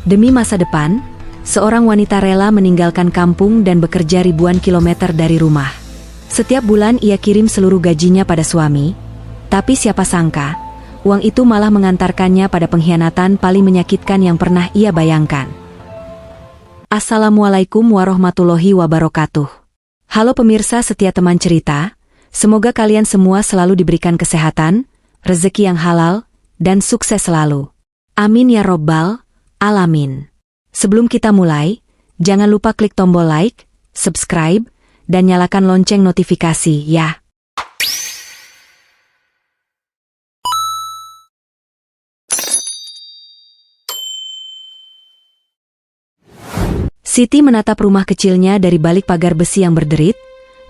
Demi masa depan, seorang wanita rela meninggalkan kampung dan bekerja ribuan kilometer dari rumah. Setiap bulan ia kirim seluruh gajinya pada suami, tapi siapa sangka, uang itu malah mengantarkannya pada pengkhianatan paling menyakitkan yang pernah ia bayangkan. Assalamualaikum warahmatullahi wabarakatuh. Halo pemirsa setia teman cerita, semoga kalian semua selalu diberikan kesehatan, rezeki yang halal, dan sukses selalu. Amin ya robbal alamin. Sebelum kita mulai, jangan lupa klik tombol like, subscribe, dan nyalakan lonceng notifikasi ya. Siti menatap rumah kecilnya dari balik pagar besi yang berderit,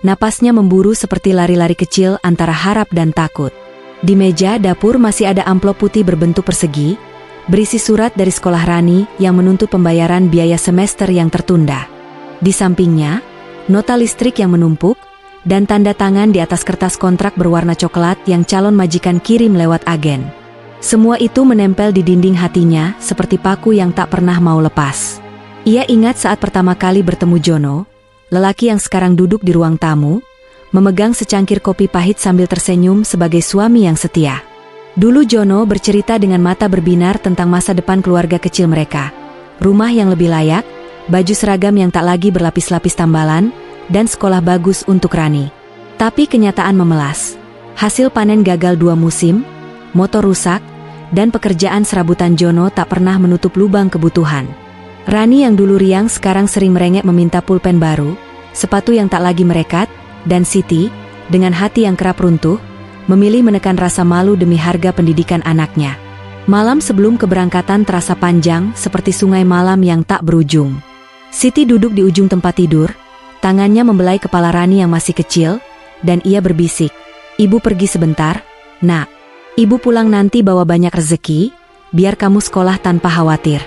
napasnya memburu seperti lari-lari kecil antara harap dan takut. Di meja dapur masih ada amplop putih berbentuk persegi, berisi surat dari sekolah Rani yang menuntut pembayaran biaya semester yang tertunda. Di sampingnya, nota listrik yang menumpuk, dan tanda tangan di atas kertas kontrak berwarna coklat yang calon majikan kirim lewat agen. Semua itu menempel di dinding hatinya seperti paku yang tak pernah mau lepas. Ia ingat saat pertama kali bertemu Jono, lelaki yang sekarang duduk di ruang tamu, memegang secangkir kopi pahit sambil tersenyum sebagai suami yang setia. Dulu Jono bercerita dengan mata berbinar tentang masa depan keluarga kecil mereka. Rumah yang lebih layak, baju seragam yang tak lagi berlapis-lapis tambalan, dan sekolah bagus untuk Rani. Tapi kenyataan memelas. Hasil panen gagal 2 musim, motor rusak, dan pekerjaan serabutan Jono tak pernah menutup lubang kebutuhan. Rani yang dulu riang sekarang sering merengek meminta pulpen baru, sepatu yang tak lagi merekat, dan Siti, dengan hati yang kerap runtuh, memilih menekan rasa malu demi harga pendidikan anaknya. Malam sebelum keberangkatan terasa panjang seperti sungai malam yang tak berujung. Siti duduk di ujung tempat tidur, tangannya membelai kepala Rani yang masih kecil, dan ia berbisik, "Ibu pergi sebentar, nak. Ibu pulang nanti bawa banyak rezeki, biar kamu sekolah tanpa khawatir."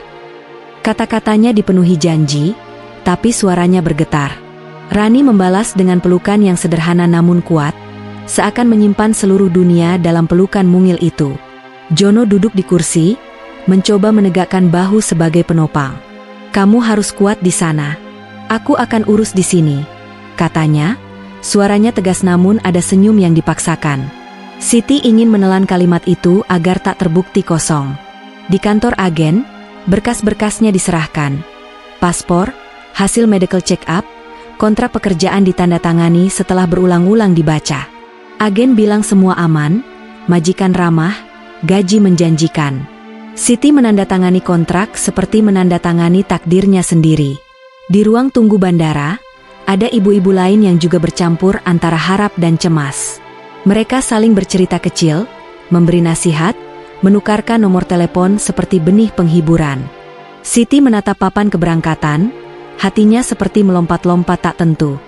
Kata-katanya dipenuhi janji, tapi suaranya bergetar. Rani membalas dengan pelukan yang sederhana namun kuat, seakan menyimpan seluruh dunia dalam pelukan mungil itu. Jono duduk di kursi, mencoba menegakkan bahu sebagai penopang. "Kamu harus kuat di sana. Aku akan urus di sini," katanya. Suaranya tegas namun ada senyum yang dipaksakan. Siti ingin menelan kalimat itu agar tak terbukti kosong. Di kantor agen, berkas-berkasnya diserahkan. Paspor, hasil medical check-up, kontrak pekerjaan ditandatangani setelah berulang-ulang dibaca. Agen bilang semua aman, majikan ramah, gaji menjanjikan. Siti menandatangani kontrak seperti menandatangani takdirnya sendiri. Di ruang tunggu bandara, ada ibu-ibu lain yang juga bercampur antara harap dan cemas. Mereka saling bercerita kecil, memberi nasihat, menukarkan nomor telepon seperti benih penghiburan. Siti menatap papan keberangkatan, hatinya seperti melompat-lompat tak tentu.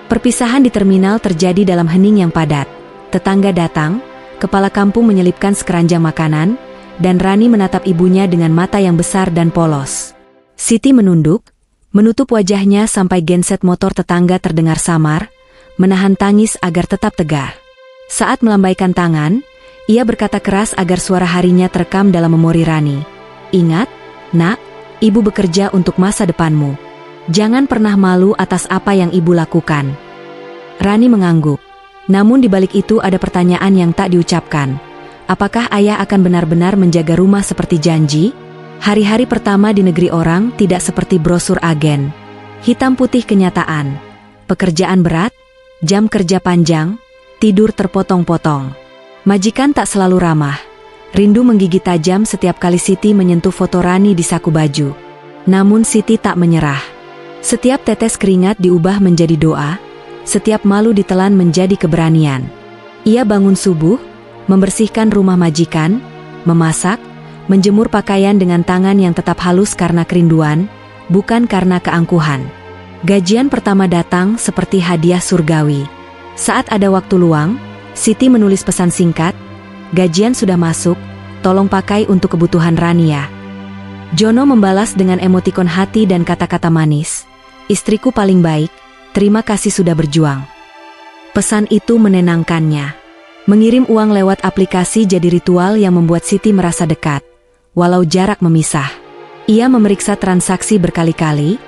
Perpisahan di terminal terjadi dalam hening yang padat. Tetangga datang, kepala kampung menyelipkan sekeranjang makanan, dan Rani menatap ibunya dengan mata yang besar dan polos. Siti menunduk, menutup wajahnya sampai genset motor tetangga terdengar samar, menahan tangis agar tetap tegar. Saat melambaikan tangan, ia berkata keras agar suara harinya terekam dalam memori Rani. "Ingat, nak, ibu bekerja untuk masa depanmu. Jangan pernah malu atas apa yang ibu lakukan." Rani mengangguk. Namun di balik itu ada pertanyaan yang tak diucapkan. Apakah ayah akan benar-benar menjaga rumah seperti janji? Hari-hari pertama di negeri orang tidak seperti brosur agen. Hitam putih kenyataan. Pekerjaan berat, jam kerja panjang, tidur terpotong-potong. Majikan tak selalu ramah. Rindu menggigit tajam setiap kali Siti menyentuh foto Rani di saku baju. Namun Siti tak menyerah. Setiap tetes keringat diubah menjadi doa, setiap malu ditelan menjadi keberanian. Ia bangun subuh, membersihkan rumah majikan, memasak, menjemur pakaian dengan tangan yang tetap halus karena kerinduan, bukan karena keangkuhan. Gajian pertama datang seperti hadiah surgawi. Saat ada waktu luang, Siti menulis pesan singkat, "Gajian sudah masuk, tolong pakai untuk kebutuhan Rani ya." Jono membalas dengan emotikon hati dan kata-kata manis, "Istriku paling baik, terima kasih sudah berjuang." Pesan itu menenangkannya. Mengirim uang lewat aplikasi jadi ritual yang membuat Siti merasa dekat, walau jarak memisah. Ia memeriksa transaksi berkali-kali,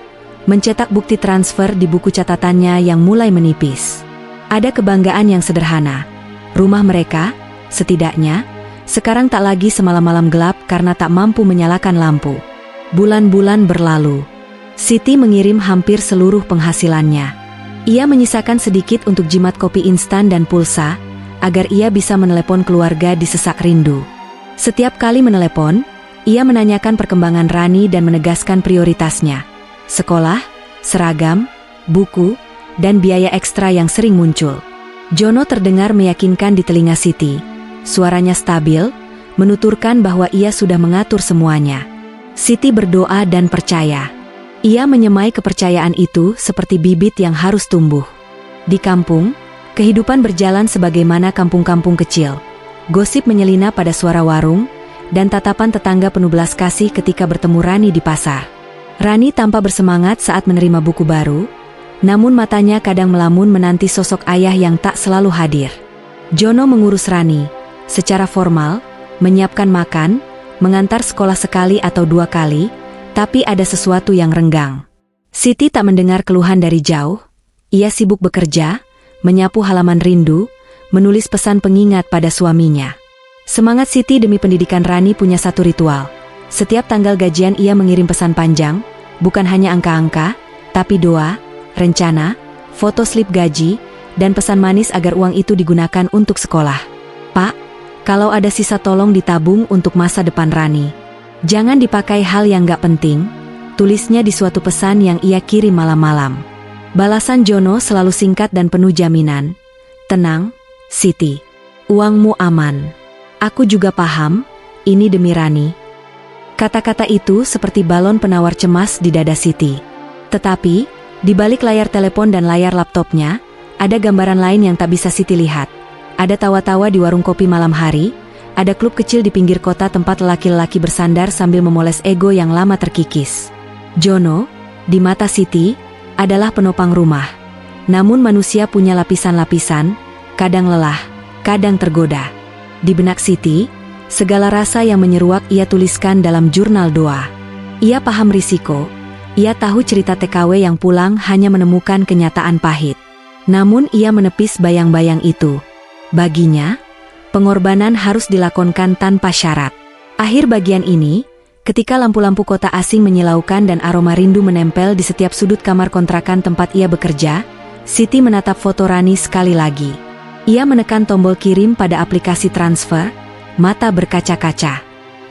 mencetak bukti transfer di buku catatannya yang mulai menipis. Ada kebanggaan yang sederhana. Rumah mereka, setidaknya, sekarang tak lagi semalam-malam gelap karena tak mampu menyalakan lampu. Bulan-bulan berlalu. Siti mengirim hampir seluruh penghasilannya. Ia menyisakan sedikit untuk jimat kopi instan dan pulsa, agar ia bisa menelepon keluarga di sesak rindu. Setiap kali menelepon, ia menanyakan perkembangan Rani dan menegaskan prioritasnya. Sekolah, seragam, buku, dan biaya ekstra yang sering muncul. Jono terdengar meyakinkan di telinga Siti. Suaranya stabil, menuturkan bahwa ia sudah mengatur semuanya. Siti berdoa dan percaya. Ia menyemai kepercayaan itu seperti bibit yang harus tumbuh. Di kampung, kehidupan berjalan sebagaimana kampung-kampung kecil. Gosip menyelinap pada suara warung, dan tatapan tetangga penuh belas kasih ketika bertemu Rani di pasar. Rani tampak bersemangat saat menerima buku baru, namun matanya kadang melamun menanti sosok ayah yang tak selalu hadir. Jono mengurus Rani, secara formal, menyiapkan makan, mengantar sekolah sekali atau 2 kali, tapi ada sesuatu yang renggang. Siti tak mendengar keluhan dari jauh. Ia sibuk bekerja, menyapu halaman rindu, menulis pesan pengingat pada suaminya. Semangat Siti demi pendidikan Rani punya satu ritual. Setiap tanggal gajian ia mengirim pesan panjang, bukan hanya angka-angka, tapi doa, rencana, foto slip gaji, dan pesan manis agar uang itu digunakan untuk sekolah. Pak, kalau ada sisa tolong ditabung untuk masa depan Rani. Jangan dipakai hal yang gak penting, tulisnya di suatu pesan yang ia kirim malam-malam. Balasan Jono selalu singkat dan penuh jaminan. Tenang, Siti. Uangmu aman. Aku juga paham, ini demi Rani. Kata-kata itu seperti balon penawar cemas di dada Siti. Tetapi, di balik layar telepon dan layar laptopnya, ada gambaran lain yang tak bisa Siti lihat. Ada tawa-tawa di warung kopi malam hari, ada klub kecil di pinggir kota tempat laki-laki bersandar sambil memoles ego yang lama terkikis. Jono, di mata Siti, adalah penopang rumah. Namun manusia punya lapisan-lapisan, kadang lelah, kadang tergoda. Di benak Siti, segala rasa yang menyeruak ia tuliskan dalam jurnal doa. Ia paham risiko, ia tahu cerita TKW yang pulang hanya menemukan kenyataan pahit. Namun ia menepis bayang-bayang itu. Baginya, pengorbanan harus dilakonkan tanpa syarat. Akhir bagian ini, ketika lampu-lampu kota asing menyilaukan dan aroma rindu menempel di setiap sudut kamar kontrakan tempat ia bekerja, Siti menatap foto Rani sekali lagi. Ia menekan tombol kirim pada aplikasi transfer, mata berkaca-kaca.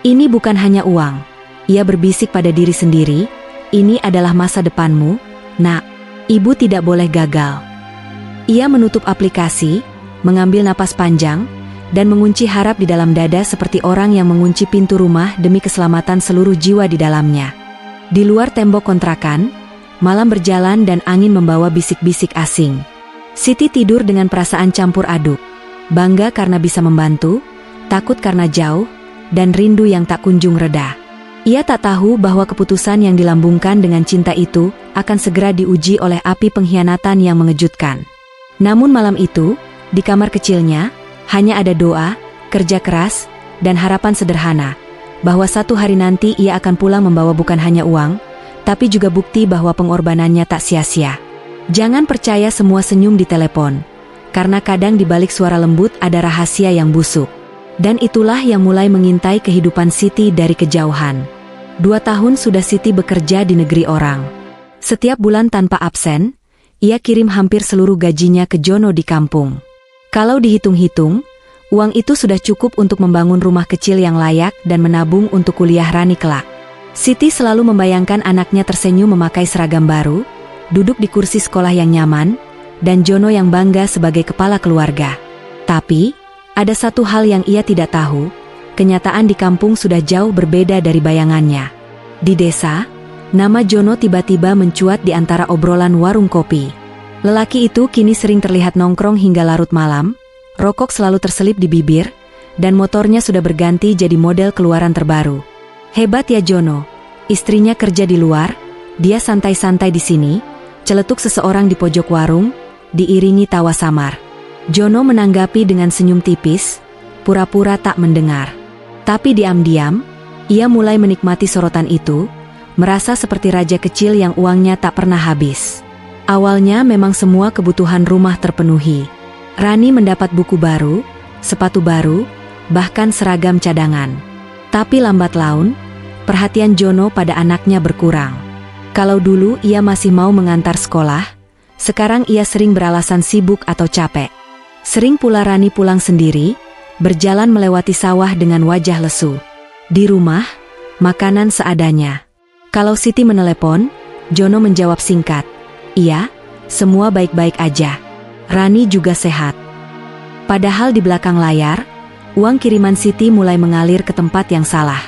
Ini bukan hanya uang. Ia berbisik pada diri sendiri, ini adalah masa depanmu, nak. Ibu tidak boleh gagal. Ia menutup aplikasi, mengambil napas panjang, dan mengunci harap di dalam dada seperti orang yang mengunci pintu rumah demi keselamatan seluruh jiwa di dalamnya. Di luar tembok kontrakan, malam berjalan dan angin membawa bisik-bisik asing. Siti tidur dengan perasaan campur aduk. Bangga karena bisa membantu, takut karena jauh, dan rindu yang tak kunjung reda. Ia tak tahu bahwa keputusan yang dilambungkan dengan cinta itu akan segera diuji oleh api pengkhianatan yang mengejutkan. Namun malam itu, di kamar kecilnya, hanya ada doa, kerja keras, dan harapan sederhana, bahwa satu hari nanti ia akan pulang membawa bukan hanya uang, tapi juga bukti bahwa pengorbanannya tak sia-sia. Jangan percaya semua senyum di telepon, karena kadang di balik suara lembut ada rahasia yang busuk. Dan itulah yang mulai mengintai kehidupan Siti dari kejauhan. 2 tahun sudah Siti bekerja di negeri orang. Setiap bulan tanpa absen, ia kirim hampir seluruh gajinya ke Jono di kampung. Kalau dihitung-hitung, uang itu sudah cukup untuk membangun rumah kecil yang layak dan menabung untuk kuliah Rani kelak. Siti selalu membayangkan anaknya tersenyum memakai seragam baru, duduk di kursi sekolah yang nyaman, dan Jono yang bangga sebagai kepala keluarga. Tapi, ada satu hal yang ia tidak tahu, kenyataan di kampung sudah jauh berbeda dari bayangannya. Di desa, nama Jono tiba-tiba mencuat di antara obrolan warung kopi. Lelaki itu kini sering terlihat nongkrong hingga larut malam, rokok selalu terselip di bibir, dan motornya sudah berganti jadi model keluaran terbaru. Hebat ya Jono, istrinya kerja di luar, dia santai-santai di sini, celetuk seseorang di pojok warung, diiringi tawa samar. Jono menanggapi dengan senyum tipis, pura-pura tak mendengar. Tapi diam-diam, ia mulai menikmati sorotan itu, merasa seperti raja kecil yang uangnya tak pernah habis. Awalnya memang semua kebutuhan rumah terpenuhi. Rani mendapat buku baru, sepatu baru, bahkan seragam cadangan. Tapi lambat laun, perhatian Jono pada anaknya berkurang. Kalau dulu ia masih mau mengantar sekolah, sekarang ia sering beralasan sibuk atau capek. Sering pula Rani pulang sendiri, berjalan melewati sawah dengan wajah lesu. Di rumah, makanan seadanya. Kalau Siti menelepon, Jono menjawab singkat, "Iya, semua baik-baik aja. Rani juga sehat." Padahal di belakang layar, uang kiriman Siti mulai mengalir ke tempat yang salah.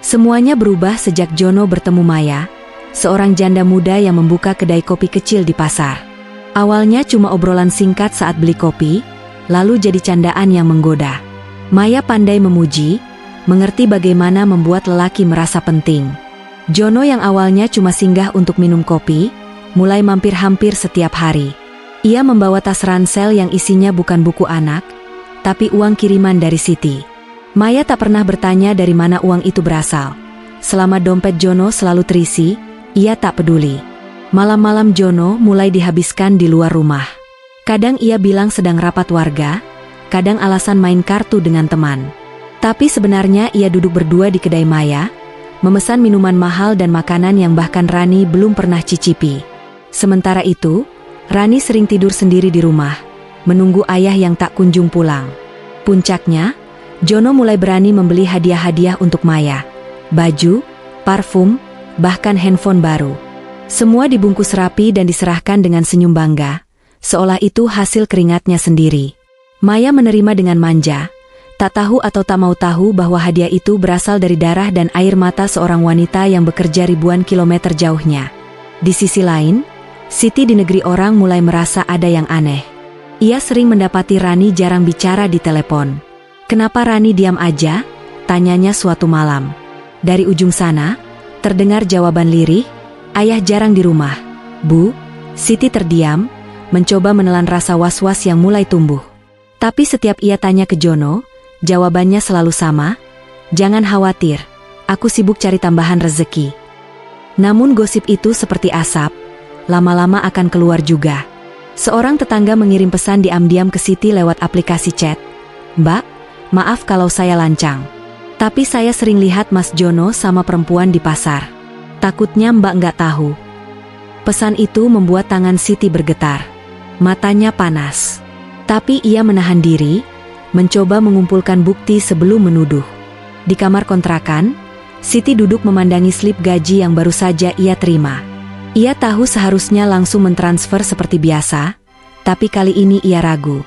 Semuanya berubah sejak Jono bertemu Maya, seorang janda muda yang membuka kedai kopi kecil di pasar. Awalnya cuma obrolan singkat saat beli kopi, lalu jadi candaan yang menggoda. Maya pandai memuji, mengerti bagaimana membuat lelaki merasa penting. Jono yang awalnya cuma singgah untuk minum kopi, mulai mampir hampir setiap hari. Ia membawa tas ransel yang isinya bukan buku anak, tapi uang kiriman dari Siti. Maya tak pernah bertanya dari mana uang itu berasal. Selama dompet Jono selalu terisi, ia tak peduli. Malam-malam Jono mulai dihabiskan di luar rumah. Kadang ia bilang sedang rapat warga, kadang alasan main kartu dengan teman. Tapi sebenarnya ia duduk berdua di kedai Maya, memesan minuman mahal dan makanan yang bahkan Rani belum pernah cicipi. Sementara itu, Rani sering tidur sendiri di rumah, menunggu ayah yang tak kunjung pulang. Puncaknya, Jono mulai berani membeli hadiah-hadiah untuk Maya. Baju, parfum, bahkan handphone baru. Semua dibungkus rapi dan diserahkan dengan senyum bangga, seolah itu hasil keringatnya sendiri. Maya menerima dengan manja, tak tahu atau tak mau tahu bahwa hadiah itu berasal dari darah dan air mata seorang wanita yang bekerja ribuan kilometer jauhnya. Di sisi lain, Siti di negeri orang mulai merasa ada yang aneh. Ia sering mendapati Rani jarang bicara di telepon. "Kenapa Rani diam aja?" tanyanya suatu malam. Dari ujung sana, terdengar jawaban lirih, "Ayah jarang di rumah, Bu." Siti terdiam, mencoba menelan rasa was-was yang mulai tumbuh. Tapi setiap ia tanya ke Jono, jawabannya selalu sama, "Jangan khawatir, aku sibuk cari tambahan rezeki." Namun gosip itu seperti asap, lama-lama akan keluar juga. Seorang tetangga mengirim pesan diam-diam ke Siti lewat aplikasi chat, "Mbak, maaf kalau saya lancang. Tapi saya sering lihat Mas Jono sama perempuan di pasar. Takutnya Mbak nggak tahu." Pesan itu membuat tangan Siti bergetar. Matanya panas. Tapi ia menahan diri, mencoba mengumpulkan bukti sebelum menuduh. Di kamar kontrakan, Siti duduk memandangi slip gaji yang baru saja ia terima. Ia tahu seharusnya langsung mentransfer seperti biasa, tapi kali ini ia ragu.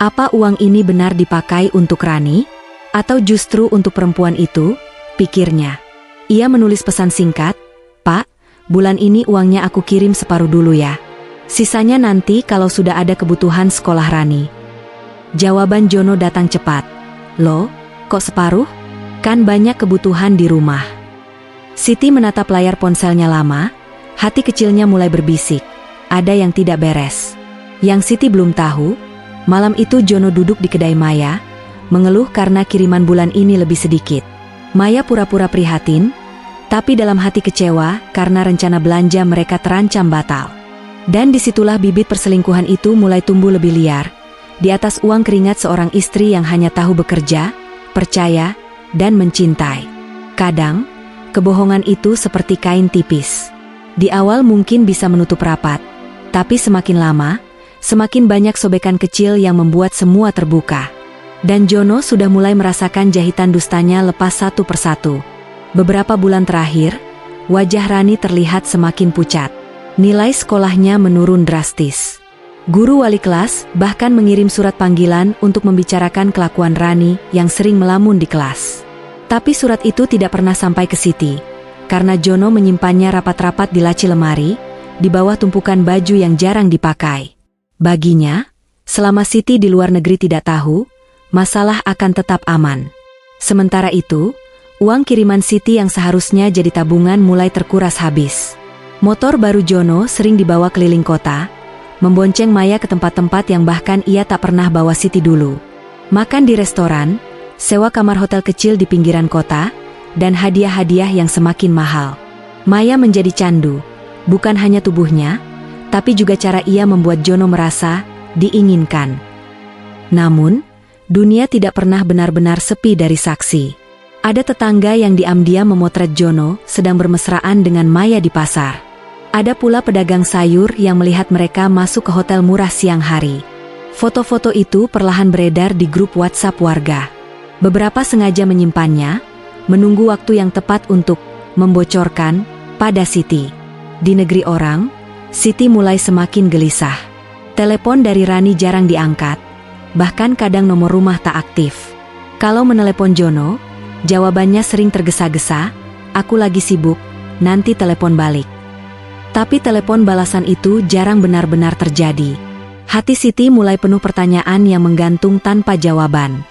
Apa uang ini benar dipakai untuk Rani? Atau justru untuk perempuan itu? Pikirnya. Ia menulis pesan singkat, "Pak, bulan ini uangnya aku kirim separuh dulu ya. Sisanya nanti kalau sudah ada kebutuhan sekolah Rani." Jawaban Jono datang cepat. "Loh, kok separuh? Kan banyak kebutuhan di rumah." Siti menatap layar ponselnya lama, hati kecilnya mulai berbisik. Ada yang tidak beres. Yang Siti belum tahu, malam itu Jono duduk di kedai Maya, mengeluh karena kiriman bulan ini lebih sedikit. Maya pura-pura prihatin, tapi dalam hati kecewa karena rencana belanja mereka terancam batal. Dan disitulah bibit perselingkuhan itu mulai tumbuh lebih liar, di atas uang keringat seorang istri yang hanya tahu bekerja, percaya, dan mencintai. Kadang, kebohongan itu seperti kain tipis. Di awal mungkin bisa menutup rapat, tapi semakin lama, semakin banyak sobekan kecil yang membuat semua terbuka. Dan Jono sudah mulai merasakan jahitan dustanya lepas satu persatu. Beberapa bulan terakhir, wajah Rani terlihat semakin pucat. Nilai sekolahnya menurun drastis. Guru wali kelas bahkan mengirim surat panggilan untuk membicarakan kelakuan Rani yang sering melamun di kelas. Tapi surat itu tidak pernah sampai ke Siti, karena Jono menyimpannya rapat-rapat di laci lemari, di bawah tumpukan baju yang jarang dipakai. Baginya, selama Siti di luar negeri tidak tahu, masalah akan tetap aman. Sementara itu, uang kiriman Siti yang seharusnya jadi tabungan mulai terkuras habis. Motor baru Jono sering dibawa keliling kota, membonceng Maya ke tempat-tempat yang bahkan ia tak pernah bawa Siti dulu. Makan di restoran, sewa kamar hotel kecil di pinggiran kota, dan hadiah-hadiah yang semakin mahal. Maya menjadi candu, bukan hanya tubuhnya, tapi juga cara ia membuat Jono merasa diinginkan. Namun, dunia tidak pernah benar-benar sepi dari saksi. Ada tetangga yang diam-diam memotret Jono sedang bermesraan dengan Maya di pasar. Ada pula pedagang sayur yang melihat mereka masuk ke hotel murah siang hari. Foto-foto itu perlahan beredar di grup WhatsApp warga. Beberapa sengaja menyimpannya, menunggu waktu yang tepat untuk membocorkan pada Siti. Di negeri orang, Siti mulai semakin gelisah. Telepon dari Rani jarang diangkat, bahkan kadang nomor rumah tak aktif. Kalau menelepon Jono, jawabannya sering tergesa-gesa, "Aku lagi sibuk, nanti telepon balik." Tapi telepon balasan itu jarang benar-benar terjadi. Hati Siti mulai penuh pertanyaan yang menggantung tanpa jawaban.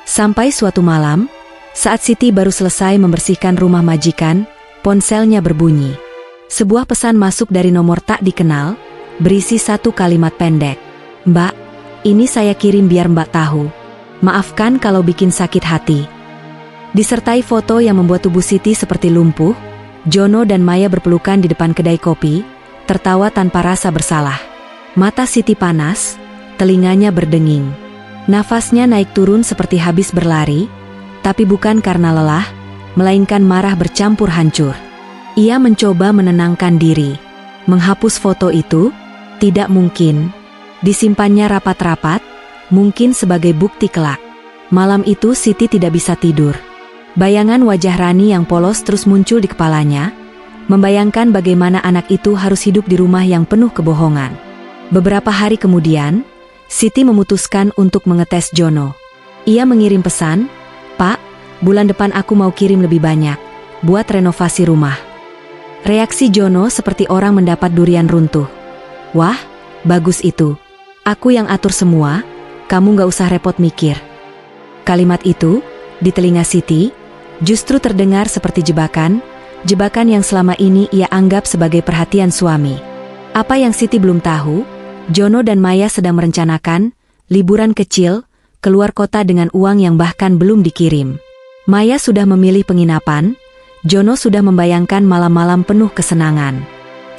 Sampai suatu malam, saat Siti baru selesai membersihkan rumah majikan, ponselnya berbunyi. Sebuah pesan masuk dari nomor tak dikenal, berisi satu kalimat pendek. "Mbak, ini saya kirim biar Mbak tahu. Maafkan kalau bikin sakit hati." Disertai foto yang membuat tubuh Siti seperti lumpuh, Jono dan Maya berpelukan di depan kedai kopi, tertawa tanpa rasa bersalah. Mata Siti panas, telinganya berdenging. Nafasnya naik turun seperti habis berlari, tapi bukan karena lelah, melainkan marah bercampur hancur. Ia mencoba menenangkan diri. Menghapus foto itu? Tidak mungkin. Disimpannya rapat-rapat, mungkin sebagai bukti kelak. Malam itu Siti tidak bisa tidur. Bayangan wajah Rani yang polos terus muncul di kepalanya, membayangkan bagaimana anak itu harus hidup di rumah yang penuh kebohongan. Beberapa hari kemudian, Siti memutuskan untuk mengetes Jono. Ia mengirim pesan, "Pak, bulan depan aku mau kirim lebih banyak, buat renovasi rumah." Reaksi Jono seperti orang mendapat durian runtuh. "Wah, bagus itu. Aku yang atur semua, kamu gak usah repot mikir." Kalimat itu, di telinga Siti, justru terdengar seperti jebakan yang selama ini ia anggap sebagai perhatian suami. Apa yang Siti belum tahu, Jono dan Maya sedang merencanakan liburan kecil keluar kota dengan uang yang bahkan belum dikirim. Maya sudah memilih penginapan, Jono sudah membayangkan malam-malam penuh kesenangan.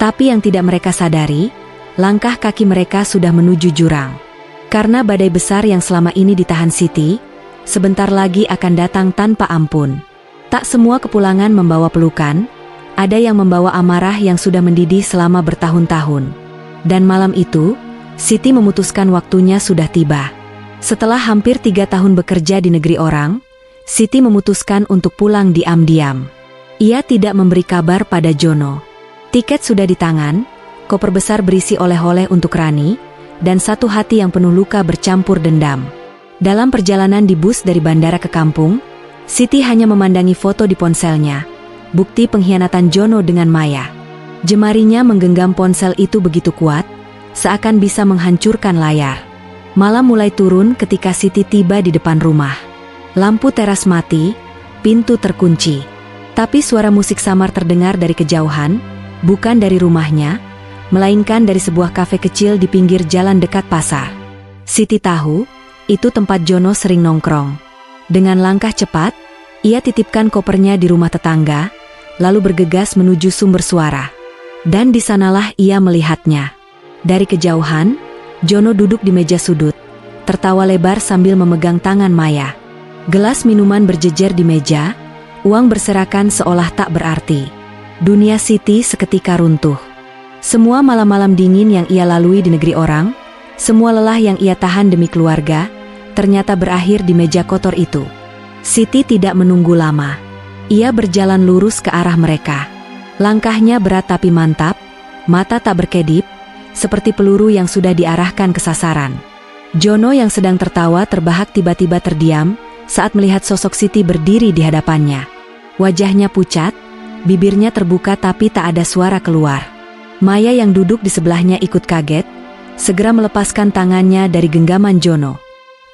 Tapi yang tidak mereka sadari, langkah kaki mereka sudah menuju jurang. Karena badai besar yang selama ini ditahan Siti, sebentar lagi akan datang tanpa ampun. Tak semua kepulangan membawa pelukan, ada yang membawa amarah yang sudah mendidih selama bertahun-tahun. Dan malam itu, Siti memutuskan waktunya sudah tiba. Setelah hampir 3 tahun bekerja di negeri orang, Siti memutuskan untuk pulang diam-diam. Ia tidak memberi kabar pada Jono. Tiket sudah di tangan, koper besar berisi oleh-oleh untuk Rani, dan satu hati yang penuh luka bercampur dendam. Dalam perjalanan di bus dari bandara ke kampung, Siti hanya memandangi foto di ponselnya, bukti pengkhianatan Jono dengan Maya. Jemarinya menggenggam ponsel itu begitu kuat, seakan bisa menghancurkan layar. Malam mulai turun ketika Siti tiba di depan rumah. Lampu teras mati, pintu terkunci. Tapi suara musik samar terdengar dari kejauhan, bukan dari rumahnya, melainkan dari sebuah kafe kecil di pinggir jalan dekat pasar. Siti tahu, itu tempat Jono sering nongkrong. Dengan langkah cepat, ia titipkan kopernya di rumah tetangga, lalu bergegas menuju sumber suara. Dan di sanalah ia melihatnya. Dari kejauhan, Jono duduk di meja sudut, tertawa lebar sambil memegang tangan Maya. Gelas minuman berjejer di meja, uang berserakan seolah tak berarti. Dunia Siti seketika runtuh. Semua malam-malam dingin yang ia lalui di negeri orang, semua lelah yang ia tahan demi keluarga, ternyata berakhir di meja kotor itu. Siti tidak menunggu lama. Ia berjalan lurus ke arah mereka. Langkahnya berat tapi mantap, mata tak berkedip, seperti peluru yang sudah diarahkan ke sasaran. Jono yang sedang tertawa terbahak tiba-tiba terdiam saat melihat sosok Siti berdiri di hadapannya. Wajahnya pucat, bibirnya terbuka tapi tak ada suara keluar. Maya yang duduk di sebelahnya ikut kaget, segera melepaskan tangannya dari genggaman Jono.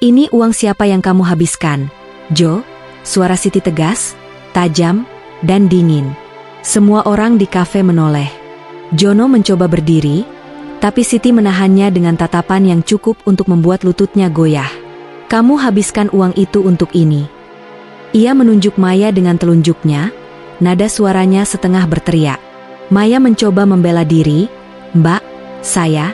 "Ini uang siapa yang kamu habiskan, Jo?" Suara Siti tegas, tajam, dan dingin. Semua orang di kafe menoleh. Jono mencoba berdiri, tapi Siti menahannya dengan tatapan yang cukup untuk membuat lututnya goyah. "Kamu habiskan uang itu untuk ini." Ia menunjuk Maya dengan telunjuknya, nada suaranya setengah berteriak. Maya mencoba membela diri. Mbak, saya...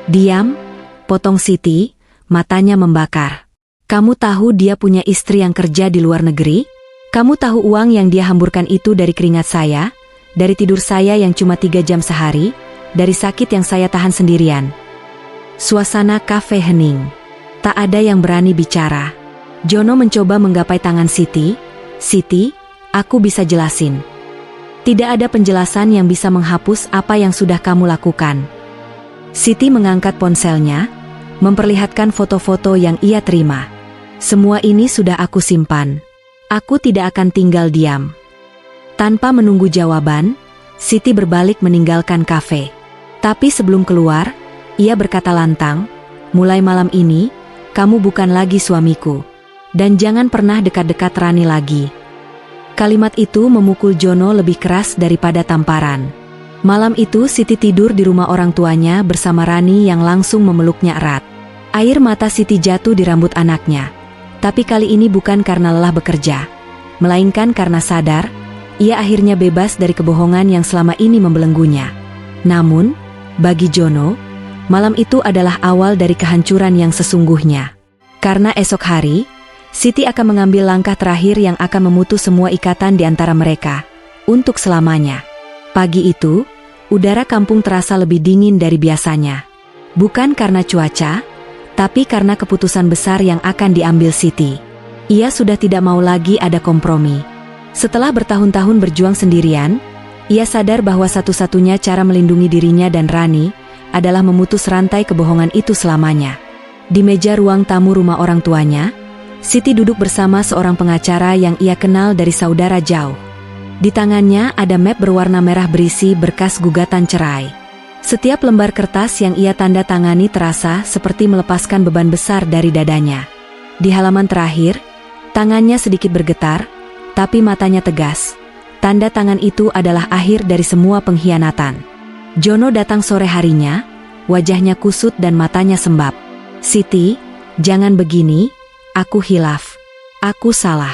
Diam, potong Siti, matanya membakar. Kamu tahu dia punya istri yang kerja di luar negeri? Kamu tahu uang yang dia hamburkan itu dari keringat saya, dari tidur saya yang cuma 3 jam sehari, dari sakit yang saya tahan sendirian. Suasana kafe hening. Tak ada yang berani bicara. Jono mencoba menggapai tangan Siti. Siti, aku bisa jelasin. Tidak ada penjelasan yang bisa menghapus apa yang sudah kamu lakukan. Siti mengangkat ponselnya, memperlihatkan foto-foto yang ia terima. Semua ini sudah aku simpan. Aku tidak akan tinggal diam. Tanpa menunggu jawaban, Siti berbalik meninggalkan kafe. Tapi sebelum keluar, ia berkata lantang, mulai malam ini, kamu bukan lagi suamiku. Dan jangan pernah dekat-dekat Rani lagi. Kalimat itu memukul Jono lebih keras daripada tamparan. Malam itu Siti tidur di rumah orang tuanya bersama Rani yang langsung memeluknya erat. Air mata Siti jatuh di rambut anaknya. Tapi kali ini bukan karena lelah bekerja, melainkan karena sadar, ia akhirnya bebas dari kebohongan yang selama ini membelenggunya. Namun, bagi Jono, malam itu adalah awal dari kehancuran yang sesungguhnya. Karena esok hari, Siti akan mengambil langkah terakhir yang akan memutus semua ikatan di antara mereka, untuk selamanya. Pagi itu, udara kampung terasa lebih dingin dari biasanya. Bukan karena cuaca, tapi karena keputusan besar yang akan diambil Siti. Ia sudah tidak mau lagi ada kompromi. Setelah bertahun-tahun berjuang sendirian, ia sadar bahwa satu-satunya cara melindungi dirinya dan Rani adalah memutus rantai kebohongan itu selamanya. Di meja ruang tamu rumah orang tuanya, Siti duduk bersama seorang pengacara yang ia kenal dari saudara jauh. Di tangannya ada map berwarna merah berisi berkas gugatan cerai. Setiap lembar kertas yang ia tanda tangani terasa seperti melepaskan beban besar dari dadanya. Di halaman terakhir, tangannya sedikit bergetar, tapi matanya tegas. Tanda tangan itu adalah akhir dari semua pengkhianatan. Jono datang sore harinya, wajahnya kusut dan matanya sembab. Siti, jangan begini. Aku hilaf. Aku salah.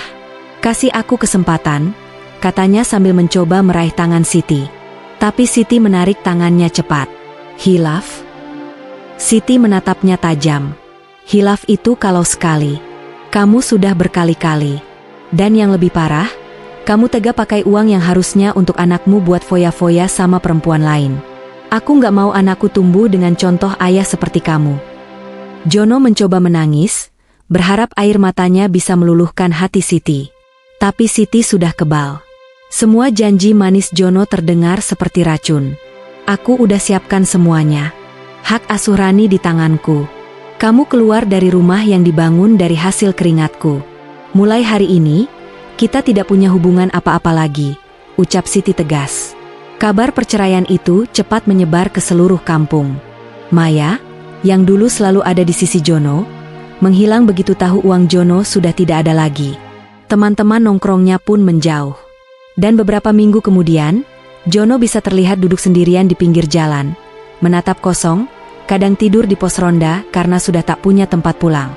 Kasih aku kesempatan, katanya sambil mencoba meraih tangan Siti. Tapi Siti menarik tangannya cepat. Hilaf? Siti menatapnya tajam. Hilaf itu kalau sekali. Kamu sudah berkali-kali. Dan yang lebih parah, kamu tega pakai uang yang harusnya untuk anakmu buat foya-foya sama perempuan lain. Aku nggak mau anakku tumbuh dengan contoh ayah seperti kamu. Jono mencoba menangis, berharap air matanya bisa meluluhkan hati Siti. Tapi Siti sudah kebal. Semua janji manis Jono terdengar seperti racun. Aku udah siapkan semuanya. Hak asuh Rani di tanganku. Kamu keluar dari rumah yang dibangun dari hasil keringatku. Mulai hari ini, kita tidak punya hubungan apa-apa lagi, ucap Siti tegas. Kabar perceraian itu cepat menyebar ke seluruh kampung. Maya, yang dulu selalu ada di sisi Jono, menghilang begitu tahu uang Jono sudah tidak ada lagi. Teman-teman nongkrongnya pun menjauh. Dan beberapa minggu kemudian, Jono bisa terlihat duduk sendirian di pinggir jalan, menatap kosong, kadang tidur di pos ronda karena sudah tak punya tempat pulang.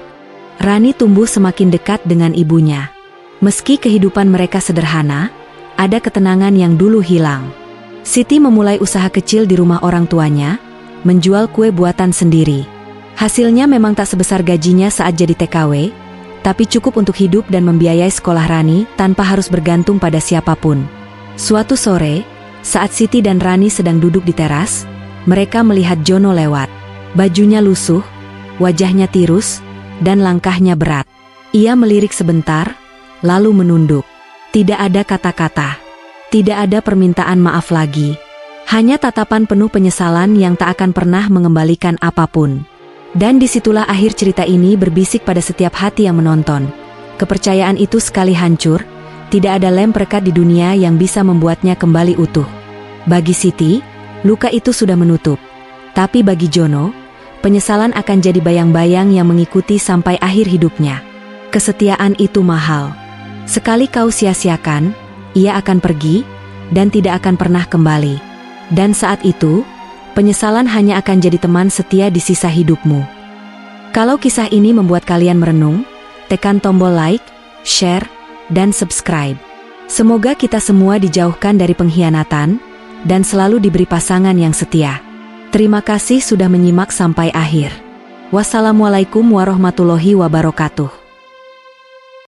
Rani tumbuh semakin dekat dengan ibunya. Meski kehidupan mereka sederhana, ada ketenangan yang dulu hilang. Siti memulai usaha kecil di rumah orang tuanya, menjual kue buatan sendiri. Hasilnya memang tak sebesar gajinya saat jadi TKW, tapi cukup untuk hidup dan membiayai sekolah Rani tanpa harus bergantung pada siapapun. Suatu sore, saat Siti dan Rani sedang duduk di teras, mereka melihat Jono lewat. Bajunya lusuh, wajahnya tirus, dan langkahnya berat. Ia melirik sebentar, lalu menunduk. Tidak ada kata-kata. Tidak ada permintaan maaf lagi. Hanya tatapan penuh penyesalan yang tak akan pernah mengembalikan apapun. Dan disitulah akhir cerita ini berbisik pada setiap hati yang menonton. Kepercayaan itu sekali hancur, tidak ada lem perekat di dunia yang bisa membuatnya kembali utuh. Bagi Siti, luka itu sudah menutup. Tapi bagi Jono, penyesalan akan jadi bayang-bayang yang mengikuti sampai akhir hidupnya. Kesetiaan itu mahal. Sekali kau sia-siakan, ia akan pergi, dan tidak akan pernah kembali. Dan saat itu, penyesalan hanya akan jadi teman setia di sisa hidupmu. Kalau kisah ini membuat kalian merenung, tekan tombol like, share, dan subscribe. Semoga kita semua dijauhkan dari pengkhianatan, dan selalu diberi pasangan yang setia. Terima kasih sudah menyimak sampai akhir. Wassalamualaikum warahmatullahi wabarakatuh.